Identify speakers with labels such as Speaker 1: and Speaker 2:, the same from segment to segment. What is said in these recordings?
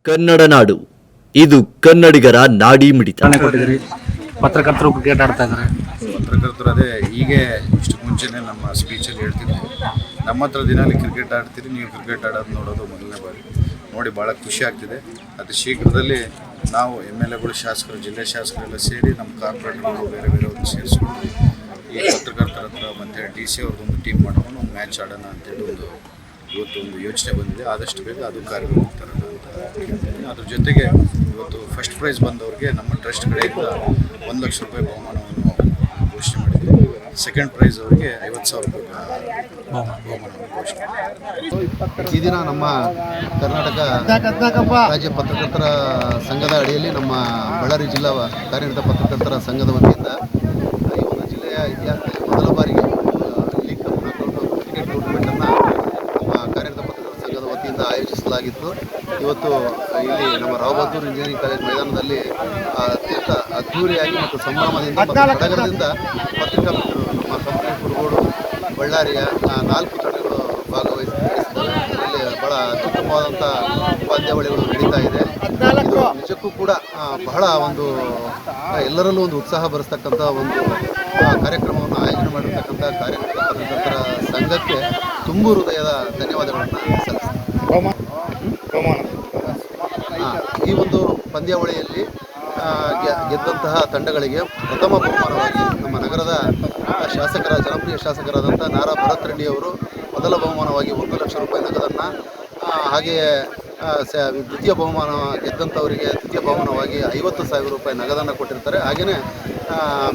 Speaker 1: ಕನ್ನಡ ನಾಡು ಇದು ಕನ್ನಡಿಗರ ನಾಡಿ ಮಿಡಿತ.
Speaker 2: ಪತ್ರಕರ್ತರು ಕ್ರಿಕೆಟ್ ಆಡ್ತಾ ಇದ್ದಾರೆ.
Speaker 3: ಪತ್ರಕರ್ತರು ಅದೇ ಹೀಗೆ ಇಷ್ಟು ಮುಂಚೆನೇ ನಮ್ಮ ಸ್ಪೀಚಲ್ಲಿ ಹೇಳ್ತಿದ್ದೆ, ನಮ್ಮ ಹತ್ರ ದಿನಾಲಿ ಕ್ರಿಕೆಟ್ ಆಡ್ತೀರಿ, ನೀವು ಕ್ರಿಕೆಟ್ ಆಡೋದು ನೋಡೋದು ಮೊದಲನೇ ಬಾರಿ ನೋಡಿ ಭಾಳ ಖುಷಿ ಆಗ್ತಿದೆ. ಅತಿ ಶೀಘ್ರದಲ್ಲಿ ನಾವು MLAಗಳು, ಶಾಸಕರು, ಜಿಲ್ಲೆ ಶಾಸಕರೆಲ್ಲ ಸೇರಿ ನಮ್ಮ ಕಾರ್ಪೊರೇಟ್ಗಳು ಬೇರೆ ಒಂದು ಸೇರಿಸ್ಕೊಂಡು ಈ ಪತ್ರಕರ್ತರ ಹತ್ರ ಮತ್ತು DC ಅವ್ರದ್ದೊಂದು ಟೀಮ್ ಮಾಡ್ಕೊಂಡು ಒಂದು ಮ್ಯಾಚ್ ಆಡೋಣ ಅಂತೇಳಿ ಇವತ್ತು ಒಂದು ಯೋಚನೆ ಬಂದಿದೆ. ಆದಷ್ಟು ಬೇಗ ಅದು ಕಾರ್ಯಕ್ರಮಕ್ಕೆ ತರೋಣ ಅಂತ ಕೇಳ್ತೀನಿ. ಅದ್ರ ಜೊತೆಗೆ ಇವತ್ತು ಫಸ್ಟ್ ಪ್ರೈಸ್ ಬಂದವ್ರಿಗೆ ನಮ್ಮ ಟ್ರಸ್ಟ್ ಕಡೆಯಿಂದ 1 ಲಕ್ಷ ರೂಪಾಯಿ ಬಹುಮಾನವನ್ನು ಘೋಷಣೆ ಮಾಡಿದ್ದೀವಿ. ಸೆಕೆಂಡ್ ಪ್ರೈಸ್ ಅವರಿಗೆ 50,000 ರೂಪಾಯಿ ಬಹುಮಾನವನ್ನು ಘೋಷಣೆ ಮಾಡಿದ್ದೀವಿ.
Speaker 4: ಈ ದಿನ ನಮ್ಮ ಕರ್ನಾಟಕ ರಾಜ್ಯ ಪತ್ರಕರ್ತರ ಸಂಘದ ಅಡಿಯಲ್ಲಿ ನಮ್ಮ ಬಳ್ಳಾರಿ ಜಿಲ್ಲಾ ಕಾರ್ಯನಿರತ ಪತ್ರಕರ್ತರ ಸಂಘದ ವತಿಯಿಂದ ಈ ಒಂದು ಜಿಲ್ಲೆಯ ಇತಿಹಾಸದಲ್ಲಿ ಮೊದಲ ಬಾರಿಗೆ ಲೀಗ್ ಕಪ್ ಕ್ರಿಕೆಟ್ ಟೂರ್ನಮೆಂಟನ್ನು ನಮ್ಮ ಕಾರ್ಯನಿರತ ಪತ್ರಕರ್ತರ ಸಂಘದ ವತಿಯಿಂದ ಆಯೋಜಿಸಲಾಗಿತ್ತು. ಇವತ್ತು ಇಲ್ಲಿ ನಮ್ಮ ರಾವ್ ಬಹದ್ದೂರ್ ಇಂಜಿನಿಯರಿಂಗ್ ಕಾಲೇಜ್ ಮೈದಾನದಲ್ಲಿ ಅತ್ಯಂತ ಅದ್ಧೂರಿಯಾಗಿ ಮತ್ತು ಸಂಭ್ರಮದಿಂದ ಮತ್ತು ಸಡಗರದಿಂದ ಪತ್ರಿಕಾ ನಮ್ಮ ಕಂಪನಿ ಕುರುಗೋಡು ಬಳ್ಳಾರಿಯ 4 ತಂಡಗಳು ಭಾಗವಹಿಸಿದ್ದಾರೆ. ಇದರಲ್ಲಿ ಭಾಳ ಅತ್ಯುತ್ತಮವಾದಂಥ ಪಂದ್ಯಾವಳಿಗಳು ನಡೀತಾ ಇದೆ. ಇದು ನಿಜಕ್ಕೂ ಕೂಡ ಬಹಳ ಒಂದು ಎಲ್ಲರಲ್ಲೂ ಒಂದು ಉತ್ಸಾಹ ಬರೆಸ್ತಕ್ಕಂಥ ಒಂದು ಕಾರ್ಯಕ್ರಮವನ್ನು ಆಯೋಜನೆ ಮಾಡಿರ್ತಕ್ಕಂಥ ಕಾರ್ಯಕರ್ತ ಪತ್ರಕರ್ತರ ಸಂಘಕ್ಕೆ ತುಂಬು ಹೃದಯದ ಧನ್ಯವಾದಗಳನ್ನು ಸಲ್ಲಿಸ್ತೀನಿ. ಈ ಒಂದು ಪಂದ್ಯಾವಳಿಯಲ್ಲಿ ಗೆದ್ದಂತಹ ತಂಡಗಳಿಗೆ ಪ್ರಥಮ ಬಹುಮಾನವಾಗಿ ನಮ್ಮ ನಗರದ ಜನಪ್ರಿಯ ಶಾಸಕರಾದಂಥ ನಾರಾ ಭರತ್ ರೆಡ್ಡಿ ಅವರು ಮೊದಲ ಬಹುಮಾನವಾಗಿ 1 ಲಕ್ಷ ರೂಪಾಯಿ ನಗದನ್ನು, ಹಾಗೆಯೇ ದ್ವಿತೀಯ ಬಹುಮಾನ ಗೆದ್ದಂಥವರಿಗೆ ದ್ವಿತೀಯ ಬಹುಮಾನವಾಗಿ 50,000 ರೂಪಾಯಿ ನಗದನ್ನು ಕೊಟ್ಟಿರ್ತಾರೆ. ಹಾಗೆಯೇ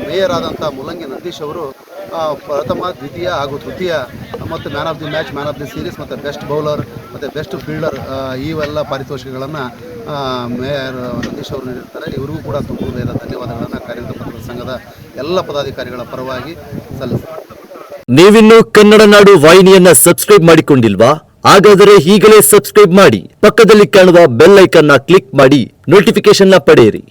Speaker 4: ಮೇಯರ್ ಆದಂಥ ಮುಲ್ಲಂಗಿ ನಂದೀಶ್ ಅವರು ಪ್ರಥಮ, ದ್ವಿತೀಯ ಹಾಗೂ ತೃತೀಯ ಮತ್ತು man of the match, man of the series ಮತ್ತು ಬೆಸ್ಟ್ ಬೌಲರ್ ಮತ್ತು ಬೆಸ್ಟ್ ಫೀಲ್ಡರ್ ಇವೆಲ್ಲ ಪಾರಿತೋಷಿಕಗಳನ್ನು ಮೇಯರ್ ನಂದೀಶ್ ಅವರು ನೀಡಿರ್ತಾರೆ. ಇವರಿಗೂ ಕೂಡ ತುಂಬ ಹೃದಯದ ಧನ್ಯವಾದಗಳನ್ನು ಕಾರ್ಯನಿರತ ಪತ್ರಕರ್ತರ ಸಂಘದ ಎಲ್ಲ ಪದಾಧಿಕಾರಿಗಳ ಪರವಾಗಿ ಸಲ್ಲಿಸ್ತಾರೆ.
Speaker 1: ನೀವಿನ್ನು ಕನ್ನಡ ನಾಡು ವಾಹಿನಿಯನ್ನ ಸಬ್ಸ್ಕ್ರೈಬ್ ಮಾಡಿಕೊಂಡಿಲ್ವಾ? ಹಾಗಾದರೆ ಈಗಲೇ ಸಬ್ಸ್ಕ್ರೈಬ್ ಮಾಡಿ, ಪಕ್ಕದಲ್ಲಿ ಕಾಣುವ ಬೆಲ್ ಐಕಾನ್ ಕ್ಲಿಕ್ ಮಾಡಿ ನೋಟಿಫಿಕೇಶನ್ ಪಡೆಯಿರಿ.